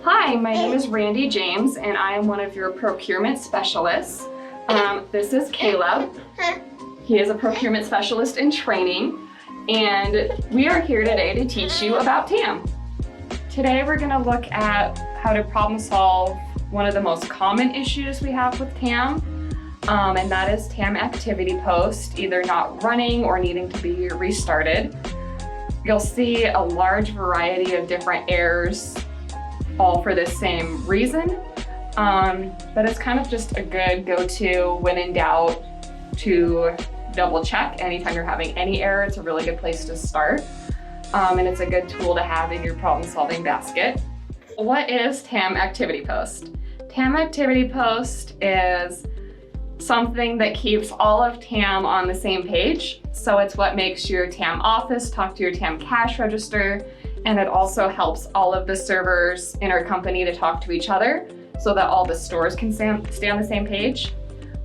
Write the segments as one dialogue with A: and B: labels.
A: Hi, my name is Randy James and I am one of your procurement specialists. This is Caleb. He is a procurement specialist in training and we are here today to teach you about TAM. Today we're going to look at how to problem solve one of the most common issues we have with TAM, and that is Tam Activity Post either not running or needing to be restarted. You'll see a large variety of different errors, all for the same reason, but it's kind of just a good go-to when in doubt to double check. Anytime you're having any error, it's a really good place to start, and it's a good tool to have in your problem-solving basket. What is Tam Activity Post? Tam Activity Post is something that keeps all of TAM on the same page. So it's what makes your TAM office talk to your TAM cash register, and it also helps all of the servers in our company to talk to each other so that all the stores can stay on the same page.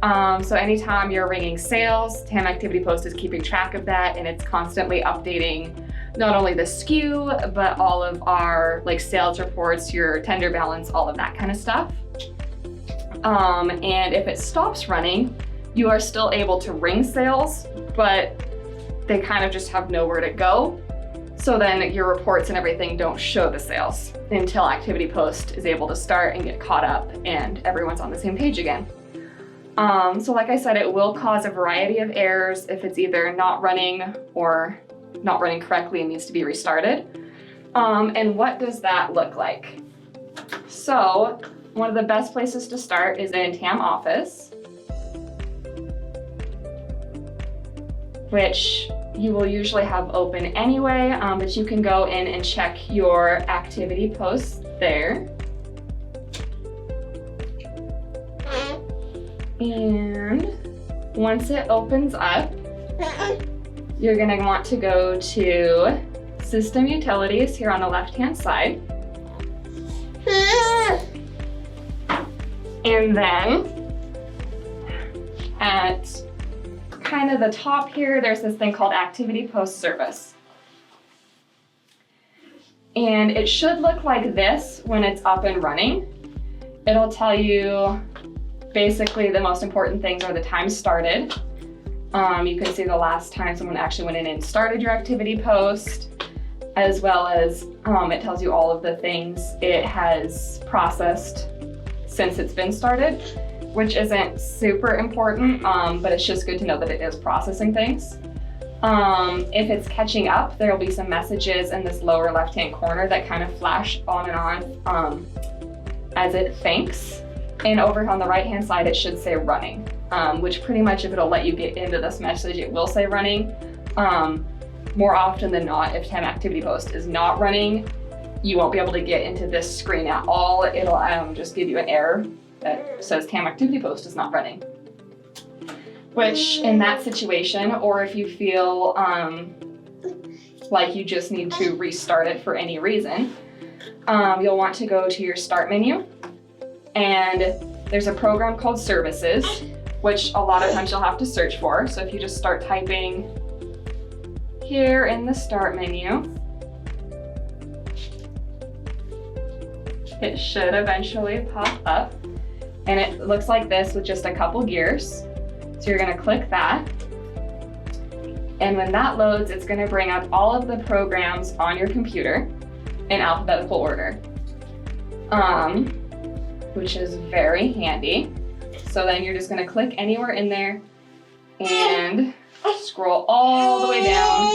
A: So anytime you're ringing sales, Tam Activity Post is keeping track of that, and it's constantly updating not only the SKU, but all of our sales reports, your tender balance, all of that kind of stuff. And if it stops running, you are still able to ring sales, but they kind of just have nowhere to go. So then your reports and everything don't show the sales until Activity Post is able to start and get caught up and everyone's on the same page again. So like I said, it will cause a variety of errors if it's either not running or not running correctly and needs to be restarted. And what does that look like? So one of the best places to start is in TAM Office, which you will usually have open anyway, but you can go in and check your activity posts there. And once it opens up, you're gonna want to go to System Utilities here on the left-hand side. And then at kind of the top here, there's this thing called Activity Post Service. And it should look like this when it's up and running. It'll tell you basically the most important things are the time started. You can see the last time someone actually went in and started your activity post, as well as it tells you all of the things it has processed since it's been started, which isn't super important, but it's just good to know that it is processing things. If it's catching up, there'll be some messages in this lower left-hand corner that kind of flash on and on as it thinks. And over on the right-hand side, it should say running, which pretty much if it'll let you get into this message, it will say running. More often than not, if Tam Activity Post is not running, you won't be able to get into this screen at all. It'll just give you an error that says Tam Activity Post is not running. Which in that situation, or if you feel like you just need to restart it for any reason, you'll want to go to your Start menu, and there's a program called Services, which a lot of times you'll have to search for. So if you just start typing here in the Start menu, it should eventually pop up, and it looks like this with just a couple gears. So you're gonna click that, and when that loads, it's gonna bring up all of the programs on your computer in alphabetical order, which is very handy. So then you're just gonna click anywhere in there and scroll all the way down.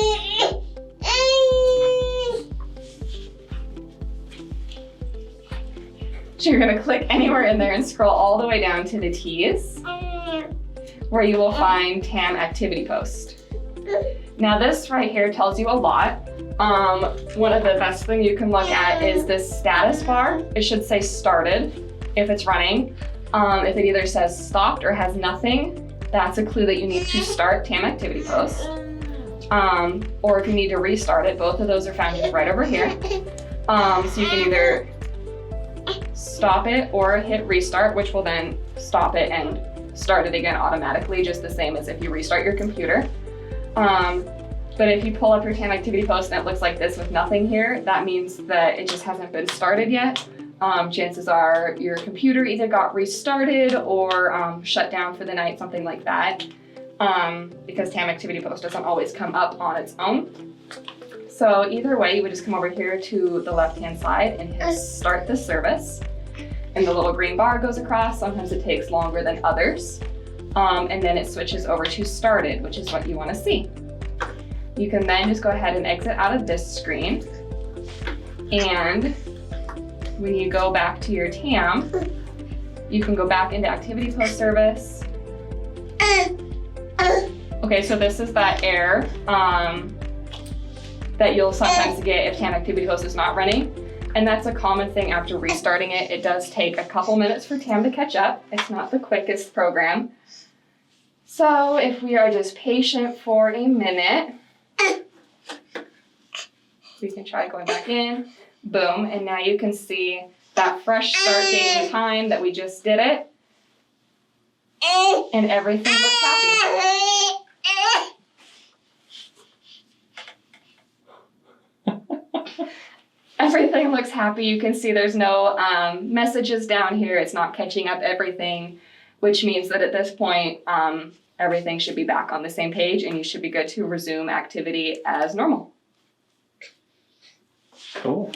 A: So you're gonna click anywhere in there and scroll all the way down to the T's, where you will find Tam Activity Post. Now this right here tells you a lot. One of the best things you can look at is this status bar. It should say started if it's running. If it either says stopped or has nothing, that's a clue that you need to start Tam Activity Post. Or if you need to restart it, both of those are found right over here. So you can either stop it or hit restart, which will then stop it and start it again automatically, just the same as if you restart your computer. But if you pull up your Tam Activity Post and it looks like this with nothing here, that means that it just hasn't been started yet, chances are your computer either got restarted or shut down for the night, something like that, because Tam Activity Post doesn't always come up on its own. So either way, you would just come over here to the left-hand side and hit start the service. And the little green bar goes across. Sometimes it takes longer than others. And then it switches over to started, which is what you want to see. You can then just go ahead and exit out of this screen. And when you go back to your TAM, you can go back into Activity Post service. Okay, so this is that error that you'll sometimes get if Tam Activity Post is not running. And that's a common thing after restarting it. It does take a couple minutes for Tam to catch up. It's not the quickest program. So if we are just patient for a minute, we can try going back in. Boom, and now you can see that fresh start date and time that we just did it. And everything looks happy. Everything looks happy. You can see there's no messages down here. It's not catching up everything, which means that at this point, everything should be back on the same page and you should be good to resume activity as normal.
B: Cool.